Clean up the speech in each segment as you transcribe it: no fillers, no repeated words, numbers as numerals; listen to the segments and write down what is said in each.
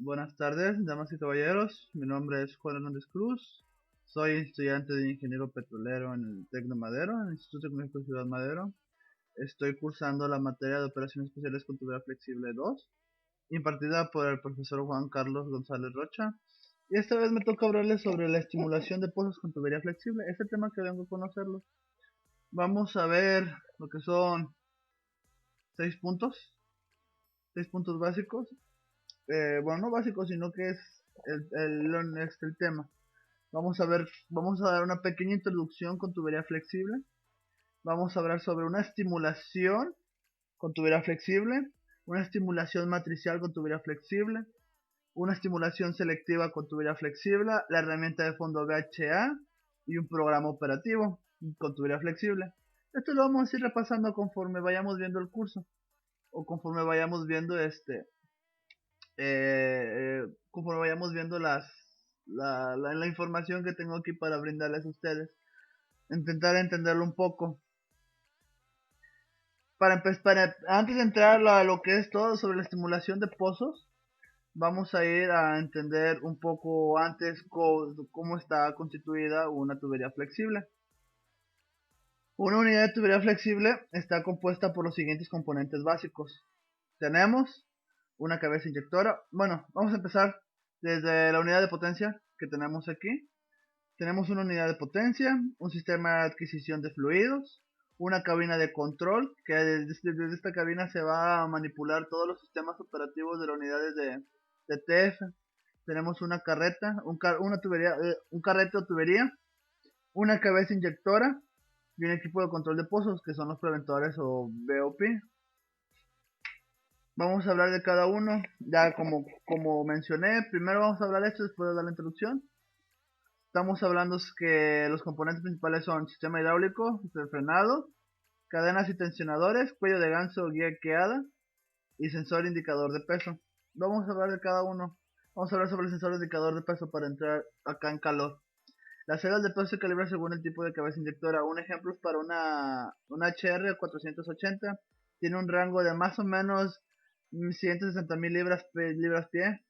Buenas tardes, damas y caballeros. Mi nombre es Juan Hernández Cruz. Soy estudiante de ingeniero petrolero en el TEC de Madero, en el Instituto Tecnológico de Ciudad Madero. Estoy cursando la materia de Operaciones Especiales con Tubería Flexible 2, impartida por el profesor Juan Carlos González Rocha. Y esta vez me toca hablarles sobre la estimulación de pozos con tubería flexible, este tema que vengo a conocerlo. Vamos a ver lo que son 6 puntos, 6 puntos básicos. Bueno, no básicos, sino que es el tema. Vamos a dar una pequeña introducción con tubería flexible. Vamos a hablar sobre una estimulación con tubería flexible, una estimulación matricial con tubería flexible, una estimulación selectiva con tubería flexible, la herramienta de fondo VHA y un programa operativo con tubería flexible. Esto lo vamos a ir repasando conforme vayamos viendo el curso o conforme vayamos viendo conforme vayamos viendo la información que tengo aquí para brindarles a ustedes. Intentar entenderlo un poco. Antes de entrar a lo que es todo sobre la estimulación de pozos, vamos a ir a entender un poco antes cómo está constituida una tubería flexible. Una unidad de tubería flexible está compuesta por los siguientes componentes básicos. Tenemos una cabeza inyectora. Bueno, vamos a empezar desde la unidad de potencia que tenemos aquí. Tenemos una unidad de potencia, un sistema de adquisición de fluidos, una cabina de control, que desde esta cabina se va a manipular todos los sistemas operativos de las unidades de TF. Tenemos una carreta, una tubería, un carrete o tubería, una cabeza inyectora y un equipo de control de pozos, que son los preventores o BOP. Vamos a hablar de cada uno, ya como mencioné, primero vamos a hablar de esto, después de dar la introducción. Estamos hablando que los componentes principales son sistema hidráulico, frenado, cadenas y tensionadores, cuello de ganso, guía queada y sensor indicador de peso. Vamos a hablar de cada uno. Vamos a hablar sobre el sensor indicador de peso para entrar acá en calor. Las celdas de peso se calibran según el tipo de cabeza inyectora. Un ejemplo es para una HR 480. Tiene un rango de más o menos 160.000 libras pie.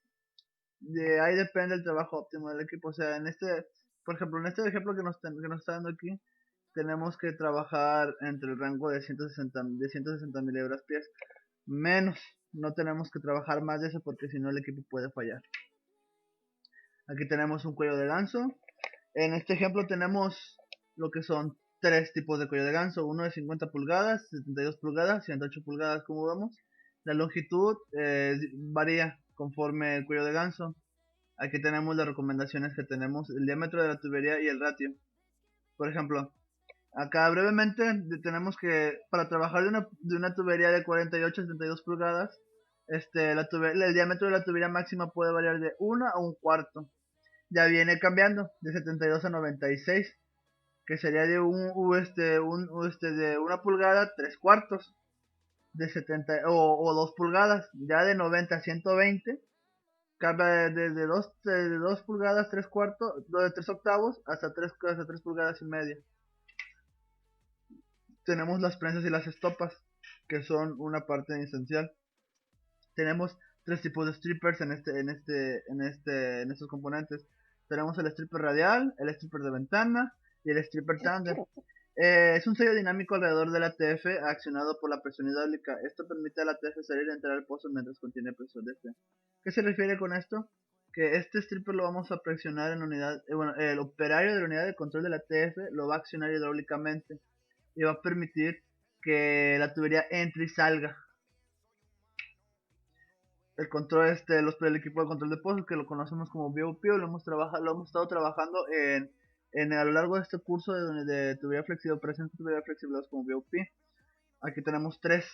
De ahí depende el trabajo óptimo del equipo. O sea, por ejemplo, en este ejemplo que nos está dando aquí, tenemos que trabajar entre el rango de 160.000 libras pies. Menos, no tenemos que trabajar más de eso porque si no el equipo puede fallar. Aquí tenemos un cuello de ganso. En este ejemplo tenemos lo que son tres tipos de cuello de ganso. Uno de 50 pulgadas, 72 pulgadas, 108 pulgadas, como vemos. La longitud varía conforme el cuello de ganso. Aquí tenemos las recomendaciones que tenemos, el diámetro de la tubería y el ratio. Por ejemplo, acá brevemente tenemos que para trabajar de una tubería de 48 a 72 pulgadas, el diámetro de la tubería máxima puede variar de 1 a un cuarto. Ya viene cambiando de 72 a 96, que sería de de una pulgada 3 cuartos, de 70 o 2 pulgadas. Ya de 90 a 120 cambia desde 2 pulgadas 3 cuartos, de 3 octavos hasta 3 pulgadas y media. Tenemos las prensas y las estopas, que son una parte esencial. Tenemos tres tipos de strippers en estos componentes. Tenemos el stripper radial, el stripper de ventana y el stripper tandem. Es un sello dinámico alrededor del ATF accionado por la presión hidráulica. Esto permite al ATF salir y entrar al pozo mientras contiene presión de este. ¿Qué se refiere con esto? Que este stripper lo vamos a presionar en unidad, el operario de la unidad de control del ATF lo va a accionar hidráulicamente y va a permitir que la tubería entre y salga. El control el equipo de control de pozos, que lo conocemos como BOP, lo hemos estado trabajando a lo largo de este curso de tubería flexible, operaciones de tubería flexible como BOP. Aquí tenemos tres: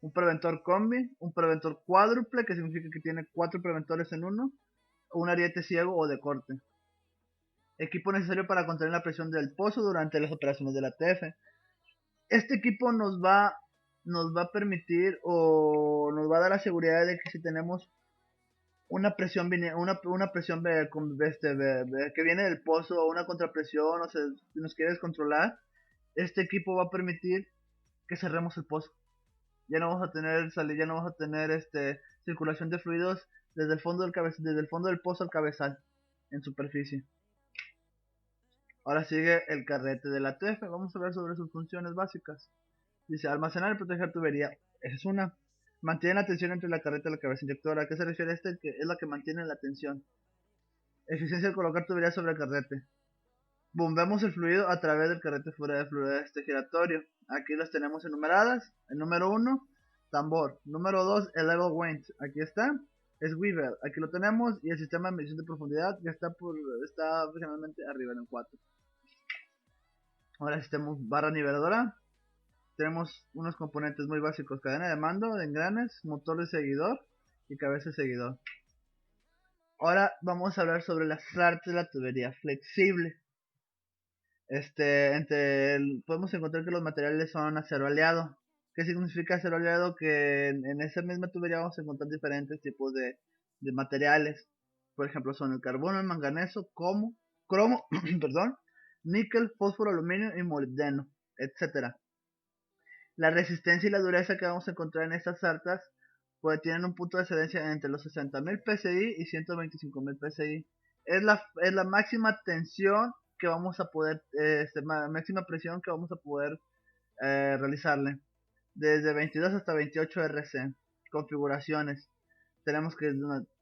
un preventor combi, un preventor cuádruple, que significa que tiene 4 preventores en uno, un ariete ciego o de corte. Equipo necesario para contener la presión del pozo durante las operaciones de la TF. Este equipo nos va a permitir o nos va a dar la seguridad de que si tenemos una presión que viene del pozo o una contrapresión o si nos quiere descontrolar, este equipo va a permitir que cerremos el pozo. Ya no vamos a tener circulación de fluidos desde el fondo del pozo al cabezal, en superficie. Ahora sigue el carrete de la TF. Vamos a ver sobre sus funciones básicas. Dice, almacenar y proteger tubería. Esa es una. Mantiene la tensión entre la carreta y la cabeza inyectora. ¿A qué se refiere este? Que es la que mantiene la tensión. Eficiencia de colocar tubería sobre el carrete. Bombeamos el fluido a través del carrete fuera de fluido giratorio. Aquí las tenemos enumeradas. El número 1, tambor. Número 2, el level weight. Aquí está. Es Weaver. Aquí lo tenemos. Y el sistema de medición de profundidad que está originalmente arriba en el 4. Ahora si tenemos barra niveladora. Tenemos unos componentes muy básicos. Cadena de mando, de engranes, motor de seguidor y cabeza de seguidor. Ahora vamos a hablar sobre las artes de la tubería flexible. Podemos encontrar que los materiales son acero aleado. ¿Qué significa acero aleado? Que en esa misma tubería vamos a encontrar diferentes tipos de materiales. Por ejemplo, son el carbono, el manganeso, cromo, perdón, níquel, fósforo, aluminio y molibdeno, etcétera. La resistencia y la dureza que vamos a encontrar en estas sartas pues tienen un punto de excedencia entre los 60.000 psi y 125.000 psi. Es la máxima tensión que vamos a poder, máxima presión que vamos a poder realizarle. Desde 22 hasta 28 RC. Configuraciones. Tenemos que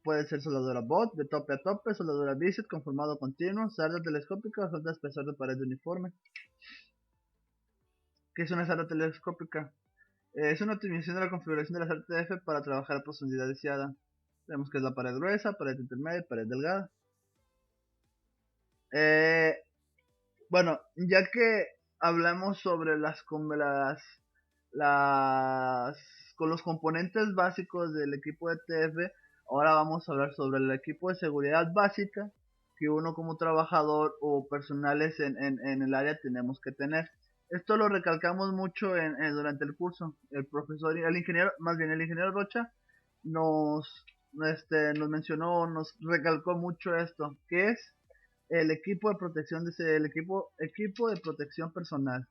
puede ser soldadura bot, de tope a tope, soldadura bisset con formado continuo, sarda telescópica, sarda espesor de pared uniforme. ¿Qué es una sarda telescópica? Es una optimización de la configuración de la sarda TF para trabajar a profundidad deseada. Vemos que es la pared gruesa, pared intermedia y pared delgada. Bueno, ya que hablamos sobre con los componentes básicos del equipo de TF, ahora vamos a hablar sobre el equipo de seguridad básica que uno como trabajador o personales en el área tenemos que tener. Esto lo recalcamos mucho durante el curso. El ingeniero Rocha nos mencionó, nos recalcó mucho esto, que es el equipo de protección equipo de protección personal.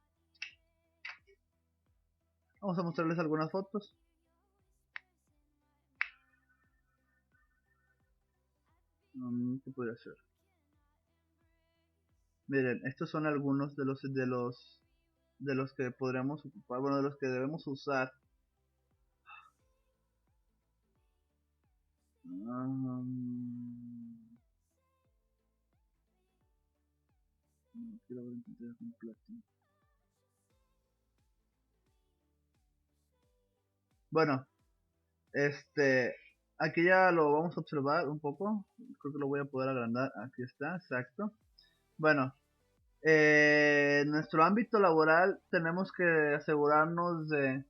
Vamos a mostrarles algunas fotos. ¿Qué podría ser? Miren, estos son algunos de los que podremos ocupar, bueno, de los que debemos usar. Quiero ver en pantalla completa. Bueno, aquí ya lo vamos a observar un poco. Creo que lo voy a poder agrandar. Aquí está, exacto. Bueno, en nuestro ámbito laboral tenemos que asegurarnos de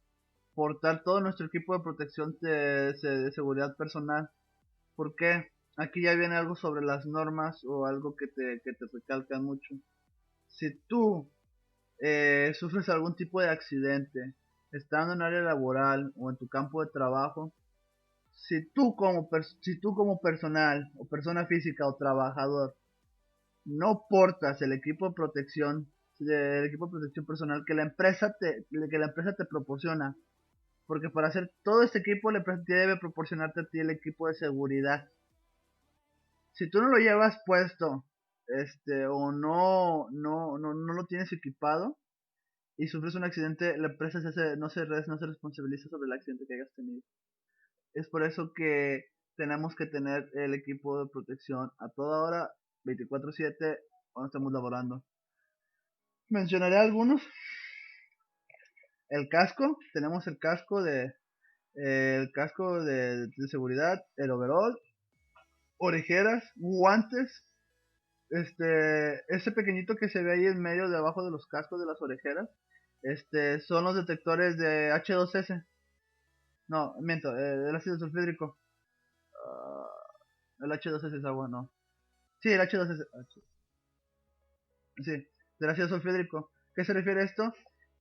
portar todo nuestro equipo de protección de seguridad personal. ¿Por qué? Aquí ya viene algo sobre las normas o algo que te recalcan mucho. Si tú sufres algún tipo de accidente, estando en área laboral o en tu campo de trabajo, si tú como personal o persona física o trabajador no portas el equipo de protección personal que la empresa te proporciona, porque para hacer todo este equipo la empresa debe proporcionarte a ti el equipo de seguridad. Si tú no lo llevas puesto, o no lo tienes equipado y sufres un accidente, la empresa no se responsabiliza sobre el accidente que hayas tenido. Es por eso que tenemos que tener el equipo de protección a toda hora, 24/7, cuando estamos laborando. Mencionaré algunos. El casco, tenemos el casco de seguridad, el overall, orejeras, guantes, ese pequeñito que se ve ahí en medio de abajo de los cascos de las orejeras, son los detectores de H2S. No, miento, el ácido sulfídrico. El H2S es agua, no. Sí, el H2S. Sí, del ácido sulfídrico. ¿Qué se refiere a esto?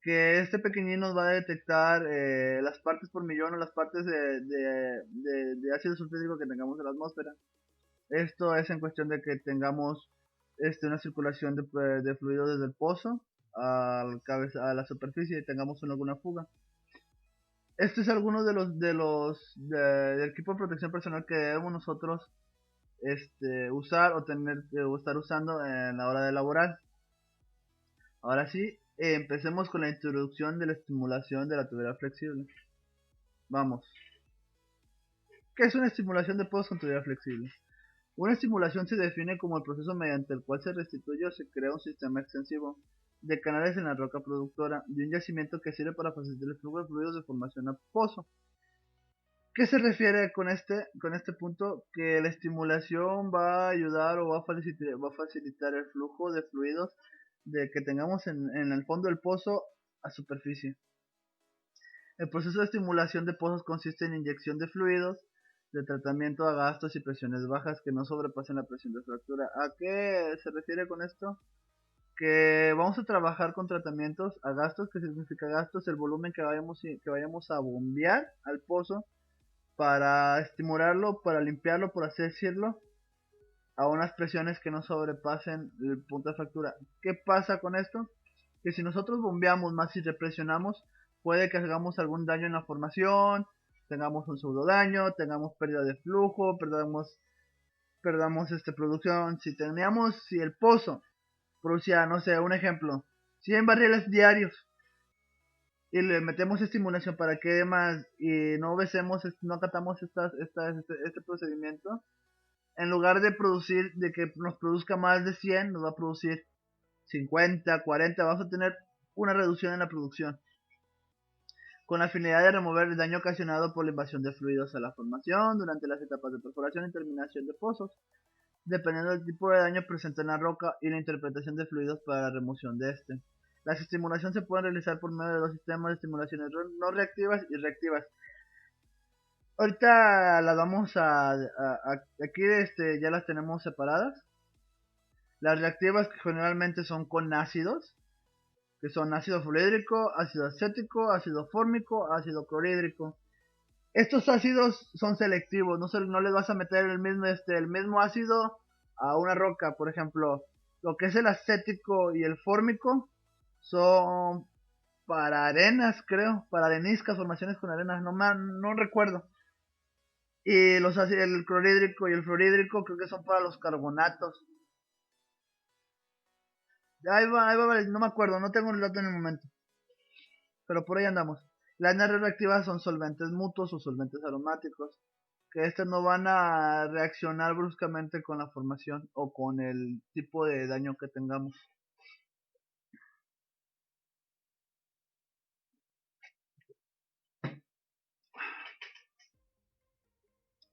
Que este pequeñín nos va a detectar las partes por millón o las partes de ácido sulfídrico que tengamos en la atmósfera. Esto es en cuestión de que tengamos una circulación de fluido desde el pozo a la superficie y tengamos alguna fuga. Este es alguno del equipo de protección personal que debemos nosotros usar o tener o estar usando en la hora de laborar. Ahora sí, empecemos con la introducción de la estimulación de la tubería flexible. Vamos. ¿Qué es una estimulación de pozos con tubería flexible? Una estimulación se define como el proceso mediante el cual se restituye o se crea un sistema extensivo de canales en la roca productora de un yacimiento que sirve para facilitar el flujo de fluidos de formación a pozo. ¿Qué se refiere con este punto? Que la estimulación va a ayudar o va a facilitar el flujo de fluidos que tengamos en el fondo del pozo a superficie. El proceso de estimulación de pozos consiste en inyección de fluidos de tratamiento a gastos y presiones bajas que no sobrepasen la presión de fractura. ¿A qué se refiere con esto? Que vamos a trabajar con tratamientos a gastos. ¿Qué significa gastos? El volumen que vayamos a bombear al pozo para estimularlo, para limpiarlo, por así decirlo, a unas presiones que no sobrepasen el punto de fractura. ¿Qué pasa con esto? Que si nosotros bombeamos más y represionamos, puede que hagamos algún daño en la formación, tengamos un pseudo daño, tengamos pérdida de flujo, perdamos producción. Si el pozo producía, no sé, un ejemplo, 100 barriles diarios y le metemos estimulación para que más y no acatamos este procedimiento, en lugar de que nos produzca más de 100, nos va a producir 50, 40, vamos a tener una reducción en la producción, con la finalidad de remover el daño ocasionado por la invasión de fluidos a la formación durante las etapas de perforación y terminación de pozos, dependiendo del tipo de daño presente en la roca y la interpretación de fluidos para la remoción de este. Las estimulaciones se pueden realizar por medio de dos sistemas de estimulaciones no reactivas y reactivas. Ahorita las vamos aquí ya las tenemos separadas. Las reactivas, que generalmente son con ácidos, que son ácido fluorhídrico, ácido acético, ácido fórmico, ácido clorhídrico. Estos ácidos son selectivos, no les vas a meter el mismo ácido a una roca. Por ejemplo, lo que es el acético y el fórmico son para arenas, creo, para areniscas, formaciones con arenas, no recuerdo. Y el clorhídrico y el fluorhídrico creo que son para los carbonatos. Ahí va, no me acuerdo, no tengo el dato en el momento, pero por ahí andamos. Las arenas reactivas son solventes mutuos o solventes aromáticos, que estos no van a reaccionar bruscamente con la formación o con el tipo de daño que tengamos.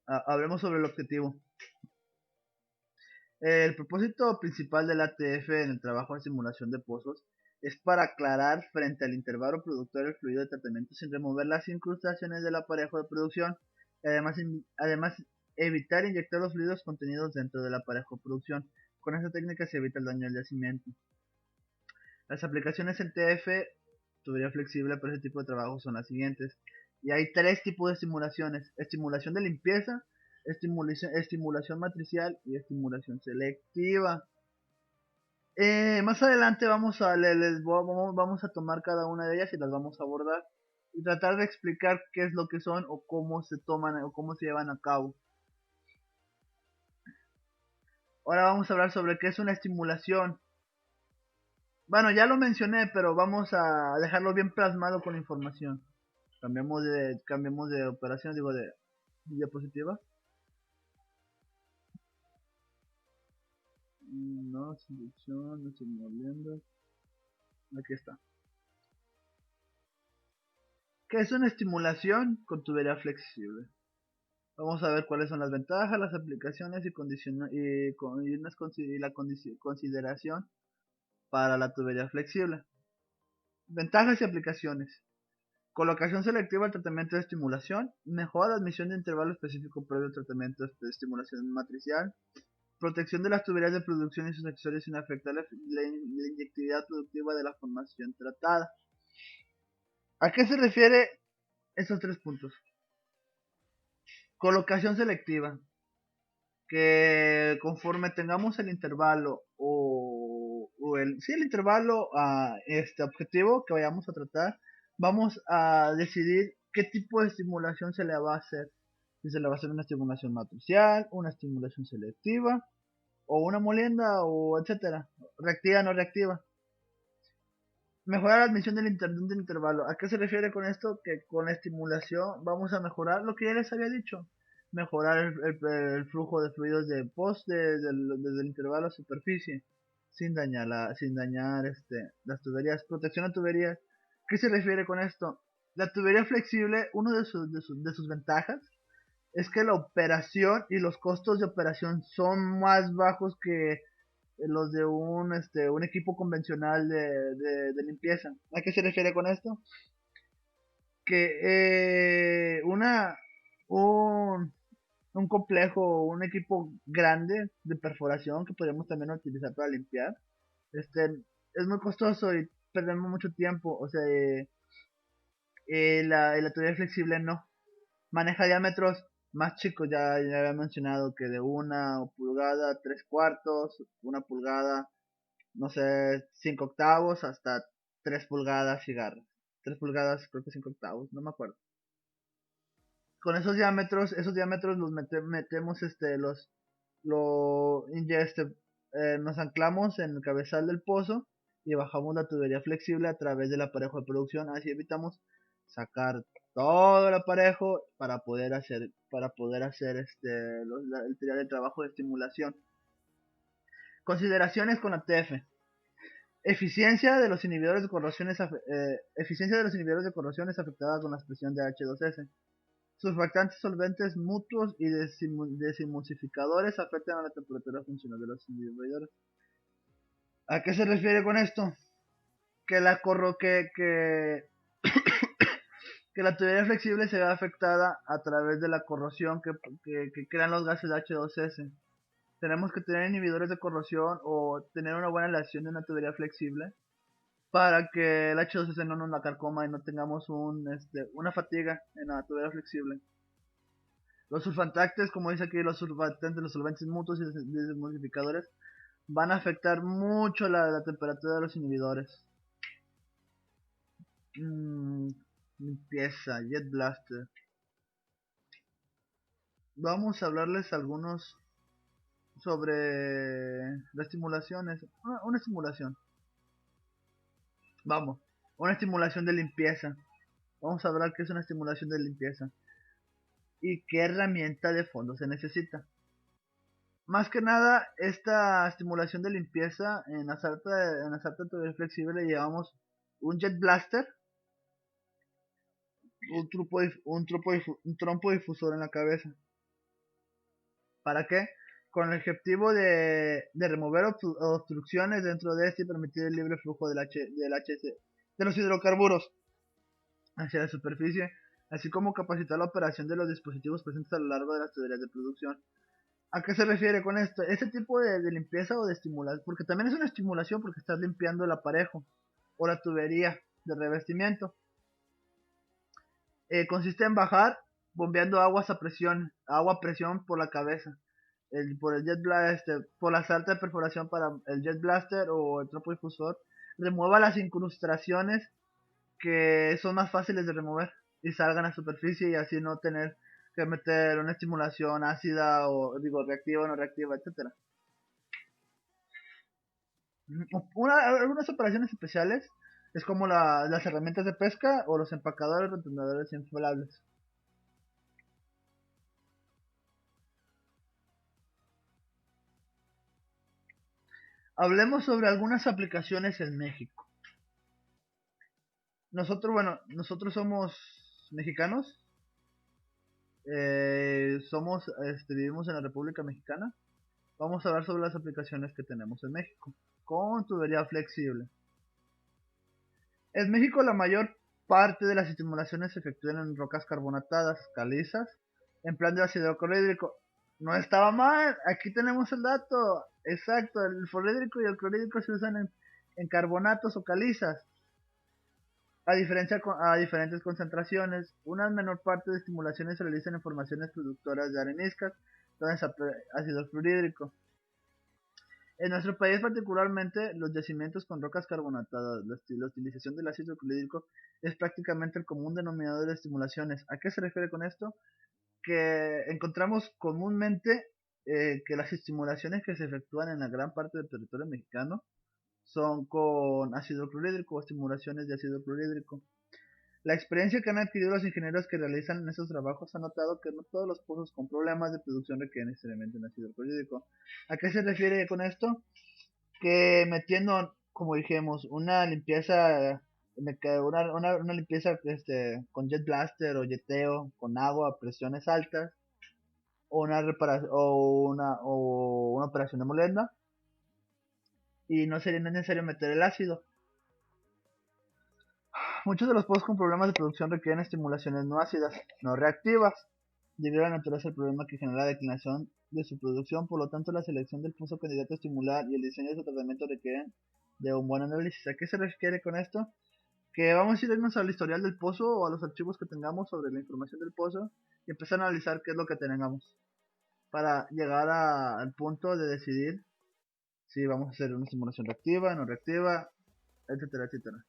Hablemos sobre el objetivo. El propósito principal del ATF en el trabajo de simulación de pozos es para aclarar frente al intervalo productor el fluido de tratamiento sin remover las incrustaciones del aparejo de producción y además evitar inyectar los fluidos contenidos dentro del aparejo de producción. Con esta técnica se evita el daño al yacimiento. Las aplicaciones en TF, tubería flexible para ese tipo de trabajo, son las siguientes. Y hay tres tipos de estimulaciones: estimulación de limpieza, estimulación matricial y estimulación selectiva. Más adelante vamos a tomar cada una de ellas y las vamos a abordar y tratar de explicar qué es lo que son o cómo se toman o cómo se llevan a cabo. Ahora vamos a hablar sobre qué es una estimulación. Bueno, ya lo mencioné, pero vamos a dejarlo bien plasmado con información. Cambiamos de operación, digo, de diapositiva. No, selección, no estoy moviendo. Aquí está. ¿Qué es una estimulación con tubería flexible? Vamos a ver cuáles son las ventajas, las aplicaciones y la consideración para la tubería flexible. Ventajas y aplicaciones. Colocación selectiva al tratamiento de estimulación. Mejora la admisión de intervalo específico previo al tratamiento de estimulación matricial. Protección de las tuberías de producción y sus accesorios sin afectar la inyectividad productiva de la formación tratada. ¿A qué se refiere estos tres puntos? Colocación selectiva, que conforme tengamos el intervalo el intervalo objetivo que vayamos a tratar, vamos a decidir qué tipo de estimulación se le va a hacer. Si se le va a hacer una estimulación matricial, una estimulación selectiva, o una molienda, o etcétera. Reactiva, no reactiva. Mejorar la admisión del intervalo. ¿A qué se refiere con esto? Que con la estimulación vamos a mejorar lo que ya les había dicho. Mejorar el flujo de fluidos de post desde el intervalo a superficie. Sin dañar las tuberías. Protección a tuberías. ¿Qué se refiere con esto? La tubería flexible, una de sus ventajas es que la operación y los costos de operación son más bajos que los de un equipo convencional de limpieza. ¿A qué se refiere con esto? Que un, un complejo, un equipo grande de perforación que podemos también utilizar para limpiar, es muy costoso y perdemos mucho tiempo. O sea, la teoría flexible no. Maneja diámetros más chicos, ya había mencionado que de 1 pulgada, 3/4, 1 pulgada, no sé, 5 octavos, hasta 3 pulgadas y garras. 3 pulgadas, creo que 5 octavos, no me acuerdo. Con esos diámetros los metemos, ya nos anclamos en el cabezal del pozo y bajamos la tubería flexible a través del aparejo de producción. Así evitamos sacar todo el aparejo para poder hacer el trabajo de estimulación. Consideraciones con la TF. Eficiencia de los inhibidores de corrosión es afectada con la expresión de H2S. Surfactantes, solventes mutuos y desemulsificadores afectan a la temperatura funcional de los inhibidores. ¿A qué se refiere con esto? Que la tubería flexible se ve afectada a través de la corrosión que crean los gases de H2S. Tenemos que tener inhibidores de corrosión o tener una buena aleación de una tubería flexible para que el H2S no nos la carcoma y no tengamos una fatiga en la tubería flexible. Los surfactantes, como dice aquí, los solventes mutuos y desemulsificadores van a afectar mucho la temperatura de los inhibidores. Limpieza, Jet Blaster. Vamos a hablarles algunos sobre las estimulaciones. Una estimulación. Vamos, una estimulación de limpieza. Vamos a hablar qué es una estimulación de limpieza y qué herramienta de fondo se necesita. Más que nada, esta estimulación de limpieza en asalto tubería flexible le llevamos un Jet Blaster, un trompo difusor en la cabeza. ¿Para qué? Con el objetivo de remover obstrucciones dentro de este y permitir el libre flujo de los hidrocarburos hacia la superficie, así como capacitar la operación de los dispositivos presentes a lo largo de las tuberías de producción. ¿A qué se refiere con esto? Este tipo de limpieza o de estimulación, porque también es una estimulación porque estás limpiando el aparejo o la tubería de revestimiento. Consiste en bajar bombeando agua a presión por la cabeza, por la salta de perforación para el Jet Blaster o el trompo difusor. Remueva las incrustaciones que son más fáciles de remover y salgan a la superficie y así no tener que meter una estimulación ácida reactiva o no reactiva, etcétera. Algunas operaciones especiales es como las herramientas de pesca o los empacadores retenedores inflables. Hablemos sobre algunas aplicaciones en México. Nosotros somos mexicanos, vivimos en la República Mexicana. Vamos a hablar sobre las aplicaciones que tenemos en México con tubería flexible. En México la mayor parte de las estimulaciones se efectúan en rocas carbonatadas, calizas, en plan de ácido clorhídrico. No estaba mal, aquí tenemos el dato. Exacto, el fluorhídrico y el clorhídrico se usan en carbonatos o calizas. A diferentes concentraciones, una menor parte de estimulaciones se realizan en formaciones productoras de areniscas, donde es ácido fluorhídrico. En nuestro país particularmente, los yacimientos con rocas carbonatadas, la utilización del ácido clorhídrico es prácticamente el común denominador de estimulaciones. ¿A qué se refiere con esto? Que encontramos comúnmente que las estimulaciones que se efectúan en la gran parte del territorio mexicano son con ácido clorhídrico o estimulaciones de ácido clorhídrico. La experiencia que han adquirido los ingenieros que realizan esos trabajos ha notado que no todos los pozos con problemas de producción requieren necesariamente un ácido clorhídrico. ¿A qué se refiere con esto? Que metiendo, como dijimos, una limpieza, una limpieza con jet blaster o jeteo, con agua a presiones altas, o una reparación o una operación de molenda, y no sería necesario meter el ácido. Muchos de los pozos con problemas de producción requieren estimulaciones no ácidas, no reactivas, debido a la naturaleza del problema que genera la declinación de su producción. Por lo tanto, la selección del pozo candidato a estimular y el diseño de su tratamiento requieren de un buen análisis. ¿A qué se refiere con esto? Que vamos a irnos al historial del pozo o a los archivos que tengamos sobre la información del pozo y empezar a analizar qué es lo que tengamos para llegar al punto de decidir si vamos a hacer una estimulación reactiva, no reactiva, etcétera, etcétera.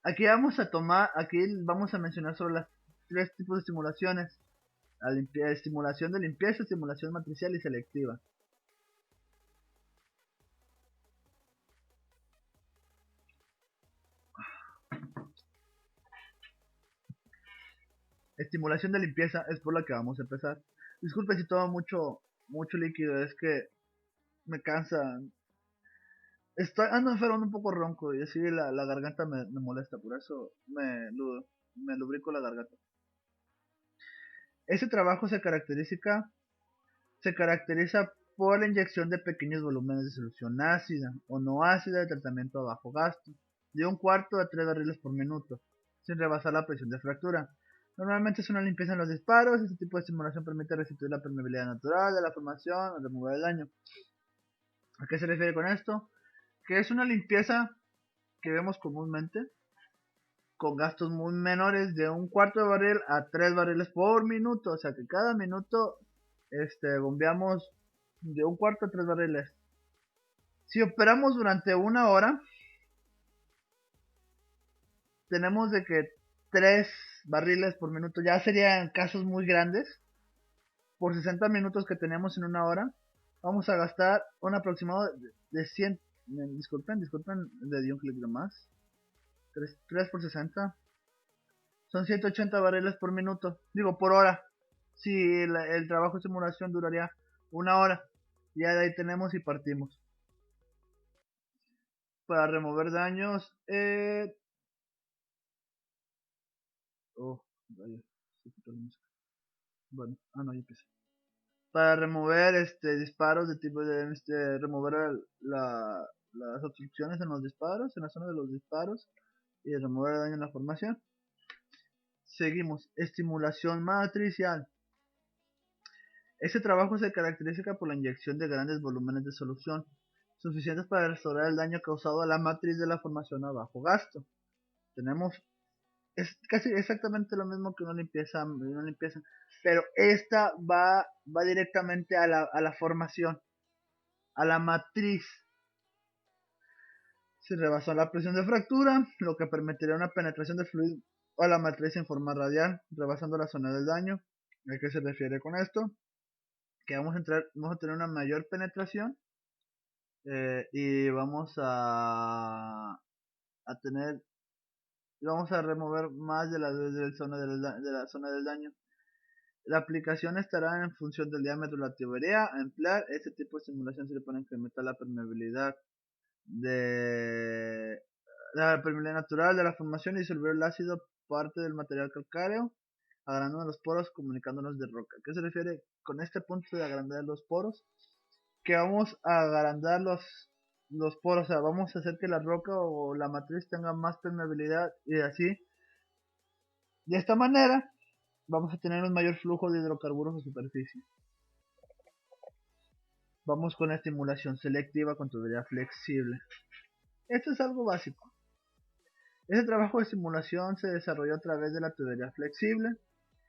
Aquí vamos a mencionar sobre las tres tipos de estimulaciones: estimulación de limpieza, estimulación matricial y selectiva. Estimulación de limpieza es por la que vamos a empezar. Disculpe si tomo mucho líquido, es que me cansa. Ando enfermo, un poco ronco y así la garganta me molesta, por eso me lubrico la garganta. Ese trabajo se caracteriza por la inyección de pequeños volúmenes de solución ácida o no ácida de tratamiento a bajo gasto, de 1/4 a 3 barriles por minuto, sin rebasar la presión de fractura. Normalmente es una limpieza en los disparos. Este tipo de estimulación permite restituir la permeabilidad natural de la formación o remover el daño. ¿A qué se refiere con esto? Que es una limpieza que vemos comúnmente con gastos muy menores, de 1/4 de barril a 3 barriles por minuto. O sea que cada minuto bombeamos de 1/4 a 3 barriles. Si operamos durante 1 hora, tenemos de que 3 barriles por minuto. Ya serían casos muy grandes. Por 60 minutos que tenemos en 1 hora, vamos a gastar un aproximado de 100. Disculpen, le di un clic de más. 3 por 60 son 180 barriles por minuto, digo por hora. Si el trabajo de simulación duraría 1 hora, ya de ahí tenemos y partimos. Para remover daños, bueno, no, ya empecé. Para remover disparos de tipo de remover las obstrucciones en los disparos, en la zona de los disparos, y remover el daño en la formación. Seguimos, estimulación matricial. Este trabajo se caracteriza por la inyección de grandes volúmenes de solución, suficientes para restaurar el daño causado a la matriz de la formación a bajo gasto. Es casi exactamente lo mismo que una limpieza, pero esta va directamente a la formación, a la matriz. Se rebasó la presión de fractura, lo que permitiría una penetración del fluido a la matriz en forma radial, rebasando la zona del daño. ¿A qué se refiere con esto? Que vamos a tener una mayor penetración y vamos a remover más de la zona del daño. La aplicación estará en función del diámetro de la tubería a emplear. Este tipo de simulación se le pone a incrementar la permeabilidad natural de la formación y disolver el ácido parte del material calcáreo, agrandando los poros, comunicándonos de roca. ¿Qué se refiere con este punto de agrandar los poros? Que vamos a agrandar los poros, o sea, vamos a hacer que la roca o la matriz tenga más permeabilidad y así. De esta manera vamos a tener un mayor flujo de hidrocarburos a superficie. Vamos con la estimulación selectiva con tubería flexible. Esto es algo básico. Este trabajo de simulación se desarrolló a través de la tubería flexible.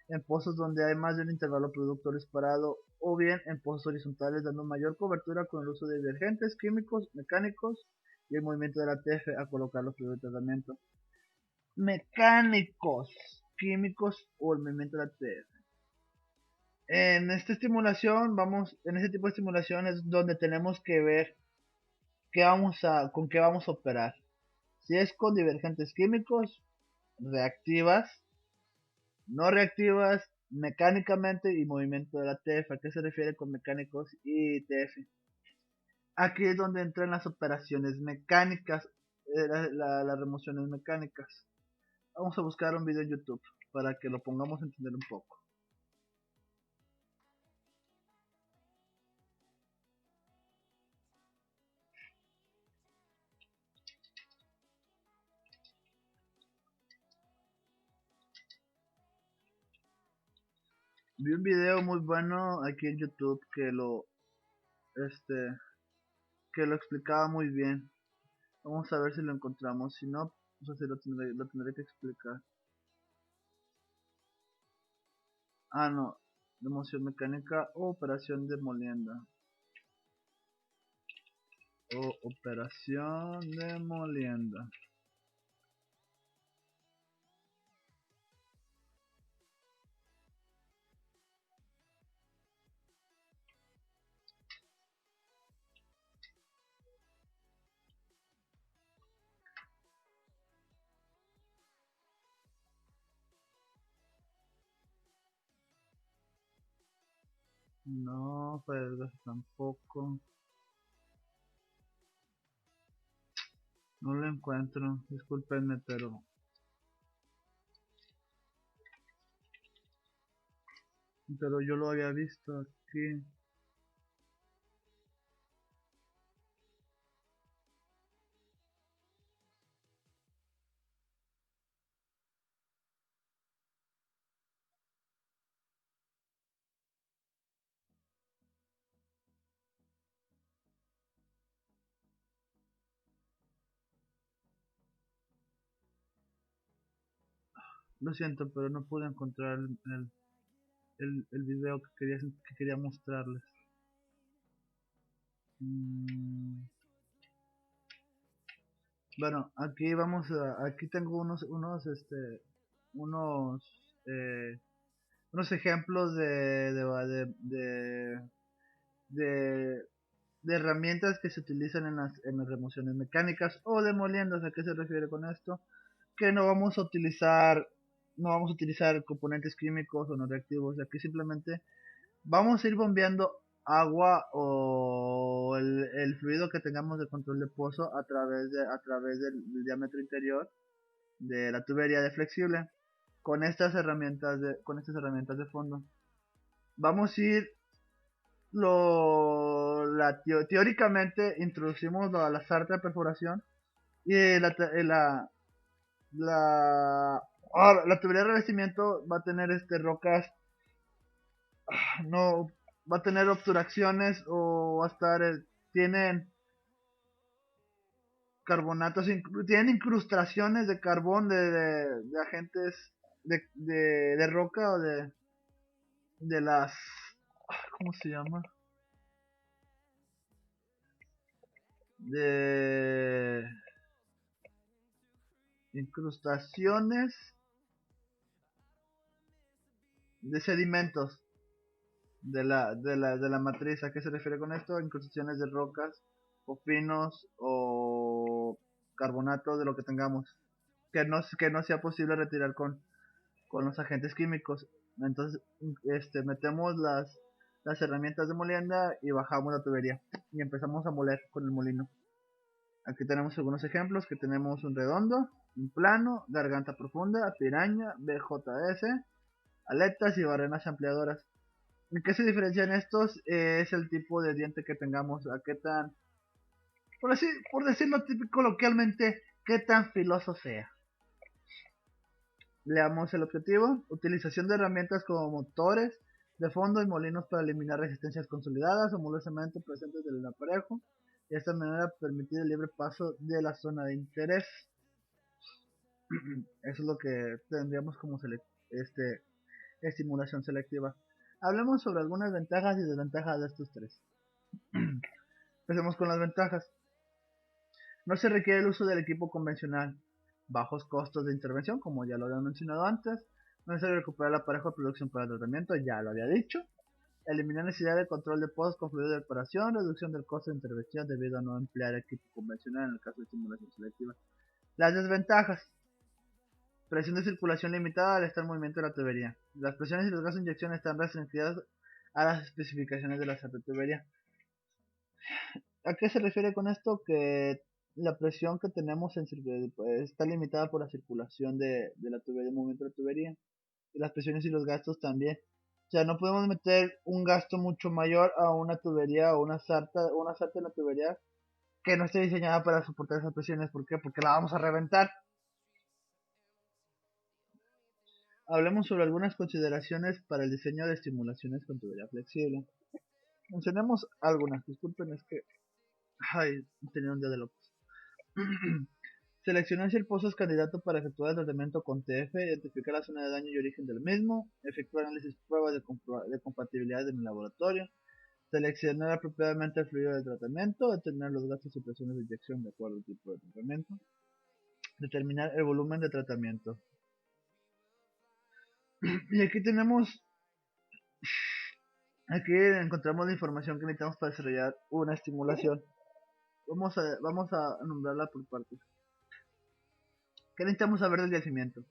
en pozos donde hay más de un intervalo productor disparado, o bien en pozos horizontales dando mayor cobertura con el uso de divergentes químicos, mecánicos y el movimiento de la TF a colocar los fluidos de tratamiento. Mecánicos, químicos o el movimiento de la TF. En esta estimulación, en este tipo de estimulación es donde tenemos que ver con qué vamos a operar. Si es con divergentes químicos, reactivas, no reactivas, mecánicamente y movimiento de la TF. ¿A qué se refiere con mecánicos y TF? Aquí es donde entran las operaciones mecánicas, las remociones mecánicas. Vamos a buscar un video en YouTube para que lo pongamos a entender un poco. Vi un video muy bueno aquí en YouTube este, que lo explicaba muy bien. Vamos a ver si lo encontramos. Si no, pues así lo tendré que explicar. Ah, no. Remoción mecánica o operación de molienda. O operación de molienda. No, pues tampoco. No lo encuentro. Discúlpenme, pero yo lo había visto aquí. Lo siento, pero no pude encontrar el video que quería mostrarles. Bueno, aquí tengo unos, eh, unos ejemplos de, de herramientas que se utilizan en las remociones mecánicas o demoliendas. ¿A qué se refiere con esto? Que no vamos a utilizar componentes químicos o no reactivos. Aquí simplemente vamos a ir bombeando agua o el fluido que tengamos de control de pozo a través del diámetro interior de la tubería de flexible con estas herramientas de fondo. Vamos a ir teóricamente introducimos la sarta de perforación y la tubería de revestimiento va a tener rocas, no va a tener obturaciones o va a estar tienen carbonatos, tienen incrustaciones de carbón de agentes de roca o de las, ¿cómo se llama? De incrustaciones de sedimentos de la matriz. ¿A qué se refiere con esto? Incrustaciones de rocas o pinos o carbonato de lo que tengamos que no sea posible retirar con los agentes químicos. Entonces metemos las herramientas de molienda y bajamos la tubería y empezamos a moler con el molino. Aquí tenemos algunos ejemplos, que tenemos un redondo, un plano, garganta profunda, piraña, BJS, aletas y barrenas ampliadoras. ¿En qué se diferencian estos? Es el tipo de diente que tengamos, a qué tan, por decirlo típico coloquialmente, qué tan filoso sea. Leamos el objetivo: utilización de herramientas como motores de fondo y molinos para eliminar resistencias consolidadas o molestamente presentes del aparejo, y de esta manera permitir el libre paso de la zona de interés. Eso es lo que tendríamos como estimulación selectiva. Hablemos sobre algunas ventajas y desventajas de estos tres. Empecemos con las ventajas. No se requiere el uso del equipo convencional. Bajos costos de intervención, como ya lo había mencionado antes. No es necesario recuperar el aparejo de producción para el tratamiento, ya lo había dicho. Eliminar necesidad de control de pozos con fluido de operación. Reducción del costo de intervención debido a no emplear equipo convencional en el caso de estimulación selectiva. Las desventajas. Presión de circulación limitada al estar en movimiento de la tubería. Las presiones y los gases de inyección están restringidas a las especificaciones de la tubería. ¿A qué se refiere con esto? Que la presión que tenemos está limitada por la circulación de la tubería, el movimiento de la tubería. Y las presiones y los gastos también. O sea, no podemos meter un gasto mucho mayor a una tubería o una sarta en la tubería que no esté diseñada para soportar esas presiones. ¿Por qué? Porque la vamos a reventar. Hablemos sobre algunas consideraciones para el diseño de estimulaciones con tubería flexible. Mencionemos algunas, disculpen, es que tenía un día de locos. Seleccionar si el pozo es candidato para efectuar el tratamiento con TF, identificar la zona de daño y origen del mismo, efectuar análisis pruebas de compatibilidad en el laboratorio, seleccionar apropiadamente el fluido de tratamiento, determinar los gastos y presiones de inyección de acuerdo al tipo de tratamiento, determinar el volumen de tratamiento. Y aquí encontramos la información que necesitamos para desarrollar una estimulación. Vamos a nombrarla por partes. ¿Qué necesitamos saber del yacimiento?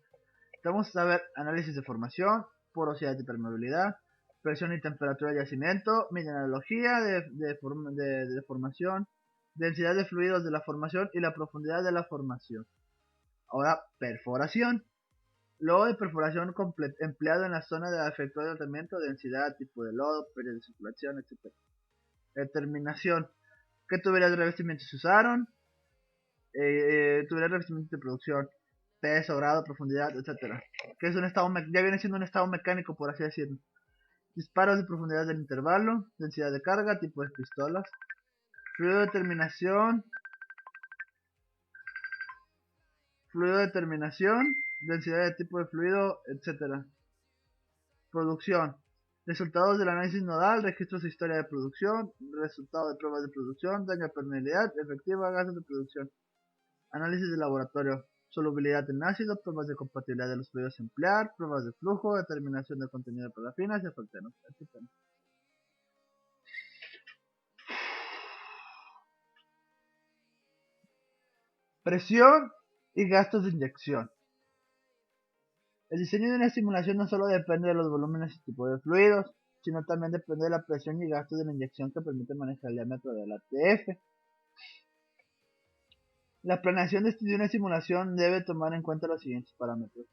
Necesitamos saber análisis de formación, porosidad y permeabilidad, presión y temperatura de yacimiento, mineralogía de formación, densidad de fluidos de la formación y la profundidad de la formación. Ahora, perforación. Lodo de perforación empleado en la zona de efectuar el tratamiento, densidad, tipo de lodo, periodo de circulación, etc. Determinación. ¿Qué tuberías de revestimiento se usaron? Tuberías de revestimiento de producción, peso, grado, profundidad, etc. Que es ya viene siendo un estado mecánico, por así decirlo. Disparos de profundidad del intervalo, densidad de carga, tipo de pistolas, fluido de determinación, densidad de tipo de fluido, etc. Producción. Resultados del análisis nodal, registros de historia de producción, resultado de pruebas de producción, daño a permeabilidad, efectiva, gases de producción. Análisis de laboratorio. Solubilidad en ácido, pruebas de compatibilidad de los fluidos a emplear, pruebas de flujo, determinación del contenido de parafinas y afectanos, etc. Presión y gastos de inyección. El diseño de una estimulación no solo depende de los volúmenes y tipo de fluidos, sino también depende de la presión y gastos de la inyección que permite manejar el diámetro del ATF. La planeación de una estimulación debe tomar en cuenta los siguientes parámetros.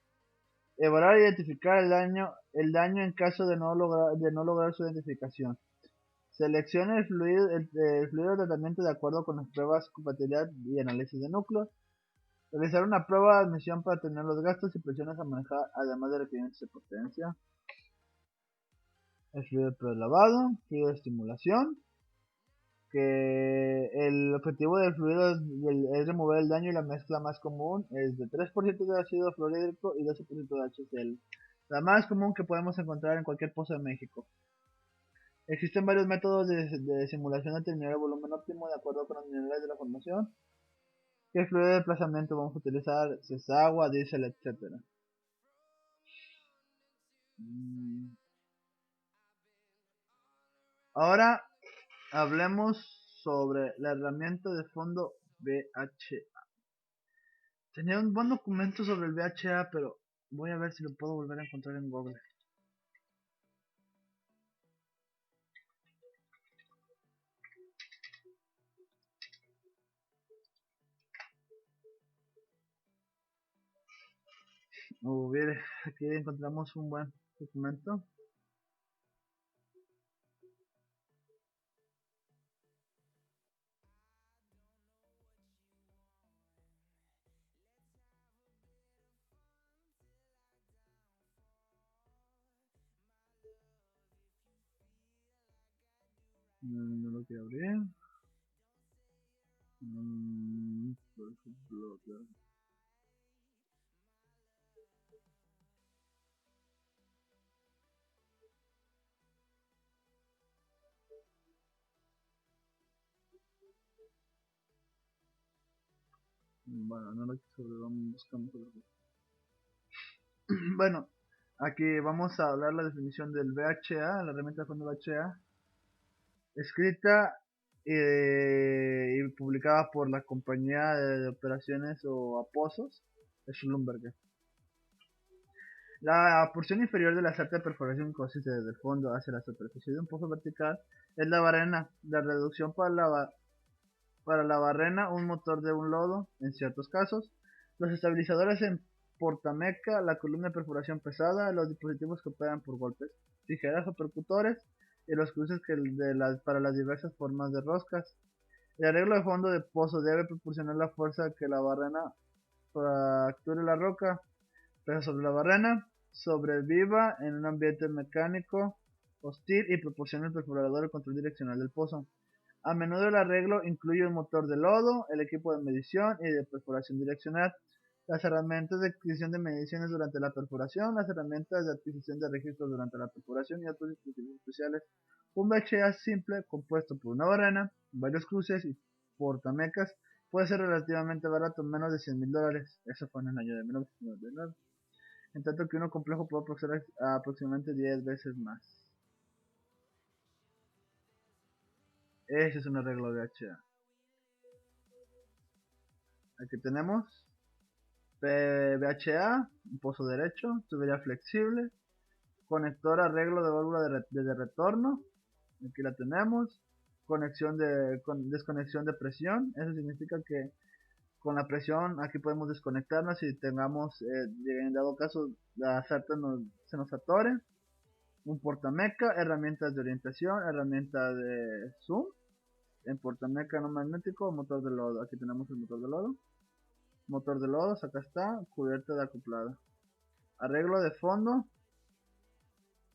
Evaluar e identificar el daño en caso de no lograr su identificación. Seleccione el fluido de tratamiento de acuerdo con las pruebas de compatibilidad y análisis de núcleos. Realizar una prueba de admisión para tener los gastos y presiones a manejar, además de requerimientos de potencia. El fluido prelavado, fluido de estimulación. Que el objetivo del fluido es remover el daño y la mezcla más común es de 3% de ácido fluorhídrico y 12% de HCl. La más común que podemos encontrar en cualquier pozo de México. Existen varios métodos de simulación de determinar el volumen óptimo de acuerdo con los minerales de la formación. ¿Qué fluido de desplazamiento vamos a utilizar? Si es agua, diésel, etc. Ahora hablemos sobre la herramienta de fondo VHA. Tenía un buen documento sobre el VHA, pero voy a ver si lo puedo volver a encontrar en Google. Bien, aquí encontramos un buen documento. No lo quiero abrir. Por ejemplo, Bueno, no lo buscamos. Bueno, aquí vamos a hablar la definición del VHA, la herramienta de fondo VHA, escrita y publicada por la compañía de operaciones o APOSOS, Schlumberger. La porción inferior de la sarta de perforación que consiste desde el fondo hacia la superficie de un pozo vertical es la barrena. La reducción para la barrena, un motor de un lodo, en ciertos casos, los estabilizadores en portameca, la columna de perforación pesada, los dispositivos que operan por golpes, tijeras o percutores, y los cruces para las diversas formas de roscas. El arreglo de fondo de pozo debe proporcionar la fuerza que la barrena fracture la roca, pesa sobre la barrena, sobreviva en un ambiente mecánico hostil y proporciona al perforador el control direccional del pozo. A menudo el arreglo incluye un motor de lodo, el equipo de medición y de perforación direccional, las herramientas de adquisición de mediciones durante la perforación, las herramientas de adquisición de registros durante la perforación y otros dispositivos especiales. Un BHA simple, compuesto por una barrena, varios cruces y portamecas, puede ser relativamente barato, menos de $100,000. Eso fue en el año de 1999. En tanto que uno complejo puede costar aproximadamente 10 veces más. Ese es un arreglo de VHA. Aquí tenemos VHA, un pozo derecho, tubería flexible, conector arreglo de válvula de retorno, aquí la tenemos, desconexión de presión, eso significa que con la presión aquí podemos desconectarnos y tengamos, en dado caso la sarta se nos atore, un portameca, herramientas de orientación, herramienta de zoom, en portameca no magnético, motor de lodo, aquí tenemos el motor de lodo, acá está, cubierta de acoplada, arreglo de fondo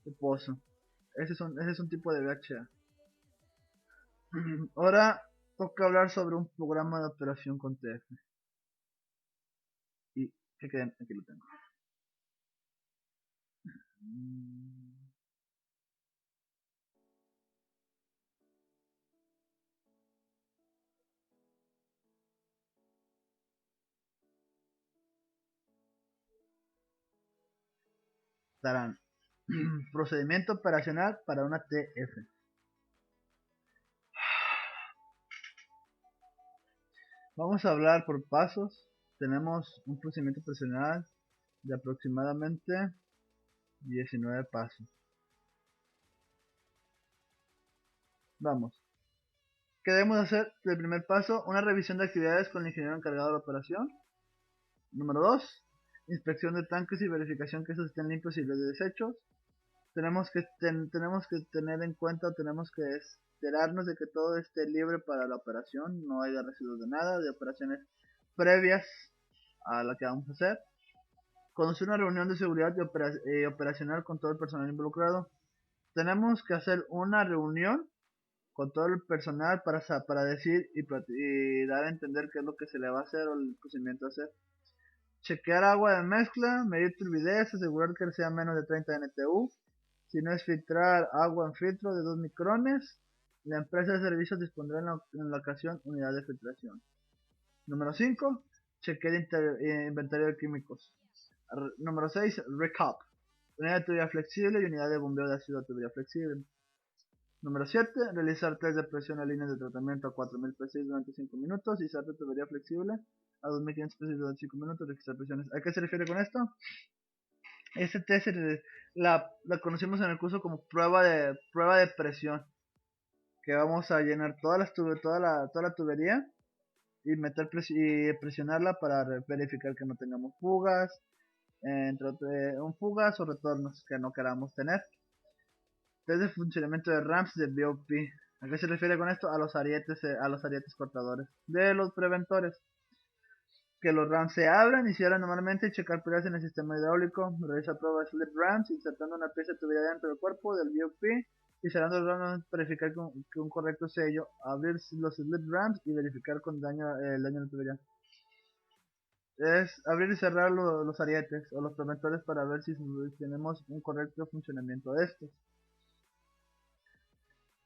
de pozo, ese es un tipo de VHA. Ahora toca hablar sobre un programa de operación con TF. Y que queden, aquí lo tengo. Darán procedimiento operacional para una TF. Vamos a hablar por pasos. Tenemos un procedimiento operacional de aproximadamente 19 pasos. Vamos. ¿Qué debemos hacer? El primer paso, una revisión de actividades con el ingeniero encargado de la operación. Número 2, inspección de tanques y verificación que estos estén limpios y libres de desechos. Tenemos que tener en cuenta, tenemos que enterarnos de que todo esté libre para la operación, no haya residuos de nada, de operaciones previas a la que vamos a hacer. Conducir una reunión de seguridad y operacional con todo el personal involucrado. Tenemos que hacer una reunión con todo el personal para decir y dar a entender qué es lo que se le va a hacer o el procedimiento a hacer. Chequear agua de mezcla, medir turbidez, asegurar que sea menos de 30 NTU. Si no es filtrar agua en filtro de 2 micrones, la empresa de servicios dispondrá en la ocasión unidad de filtración. Número 5. Chequear inventario de químicos. Número 6. Recap. Unidad de tubería flexible y unidad de bombeo de ácido de tubería flexible. Número 7. Realizar test de presión a líneas de tratamiento a 4000 psi durante 5 minutos y salto de tubería flexible a 2500 psi durante 5 minutos. Registrar presiones. ¿A qué se refiere con esto? Este test la conocimos en el curso como prueba de presión. Que vamos a llenar toda la tubería y presionarla para verificar que no tengamos fugas, fugas o retornos que no queramos tener. Test de funcionamiento de ramps de BOP. ¿A qué se refiere con esto? A los arietes cortadores de los preventores. Que los rams se abran y cierran normalmente y checar piezas en el sistema hidráulico. Realizar pruebas de slip rams insertando una pieza de tubería dentro del cuerpo del BOP y cerrando los rams para verificar que un correcto sello. Abrir los slip rams y verificar con el daño de la tubería. Es abrir y cerrar los arietes o los preventores para ver si tenemos un correcto funcionamiento de estos.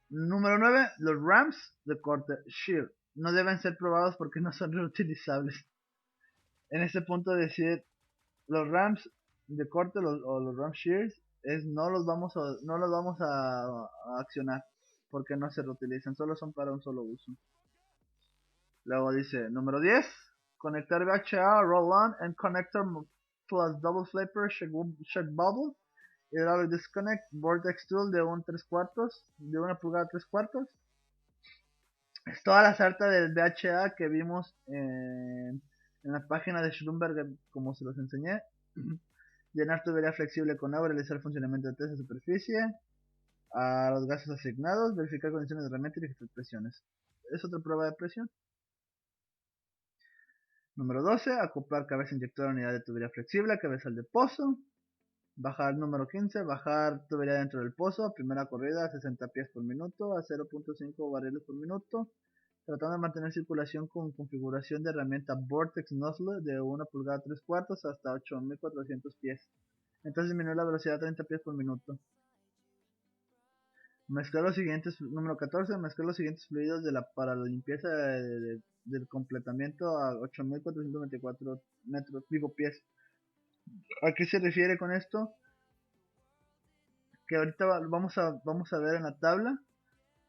Número 9. Los rams de corte shear no deben ser probados porque no son reutilizables. en este punto decir los ramps de corte o los ramp shears no los vamos a accionar porque no se reutilizan, solo son para un solo uso. Luego dice número 10, conectar VHA, roll on and connector plus double flipper shock bubble, hydraulic disconnect, vortex tool de 1/3, de 1 pulgada 3/4. Es toda la sarta del VHA que vimos en la página de Schlumberger, como se los enseñé. Llenar tubería flexible con agua, realizar el funcionamiento de test de superficie, a los gases asignados, verificar condiciones de herramienta y registrar presiones. Es otra prueba de presión. Número 12, acoplar cabeza inyectora a unidad de tubería flexible, cabezal de pozo. Bajar número 15, bajar tubería dentro del pozo, primera corrida a 60 pies por minuto, a 0.5 barriles por minuto, tratando de mantener circulación con configuración de herramienta Vortex Nozzle de 1 pulgada 3/4 hasta 8400 pies. Entonces disminuir la velocidad a 30 pies por minuto. Mezclar los siguientes, número 14, mezclar los siguientes fluidos para la limpieza del completamiento a 8424 metros, pies. ¿A qué se refiere con esto? Que ahorita vamos a ver en la tabla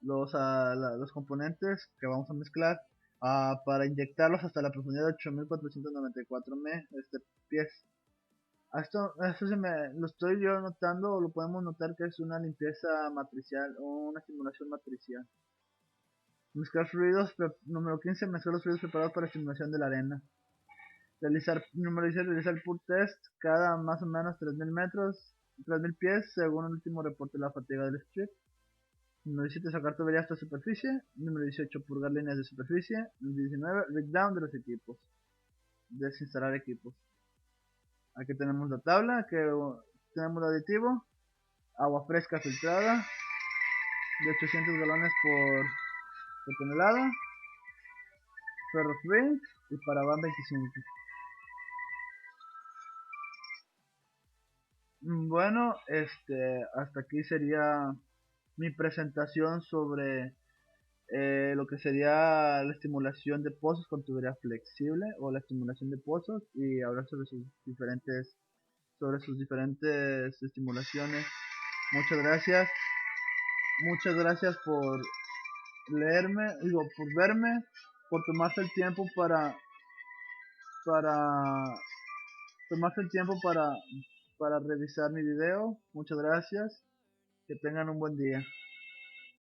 los componentes que vamos a mezclar para inyectarlos hasta la profundidad de 8494 pies. Esto lo estoy yo notando, o lo podemos notar que es una limpieza matricial o una estimulación matricial. Mezclar fluidos, número 15, mezclar los fluidos preparados para estimulación de la arena. Número 16, realizar el pull test cada más o menos 3000 pies, según el último reporte de la fatiga del strip. Número 17, sacar tubería hasta superficie. Número 18, purgar líneas de superficie. Número 19, rig down de los equipos. Desinstalar equipos. Aquí tenemos la tabla, que tenemos el aditivo. Agua fresca filtrada de 800 galones por tonelada. Ferro free y Paraban 25. Bueno, hasta aquí sería mi presentación sobre lo que sería la estimulación de pozos con tubería flexible o la estimulación de pozos y hablar sobre sus diferentes estimulaciones. Muchas gracias por por verme, por tomarse el tiempo para tomarse el tiempo para revisar mi video. Muchas gracias, que tengan un buen día.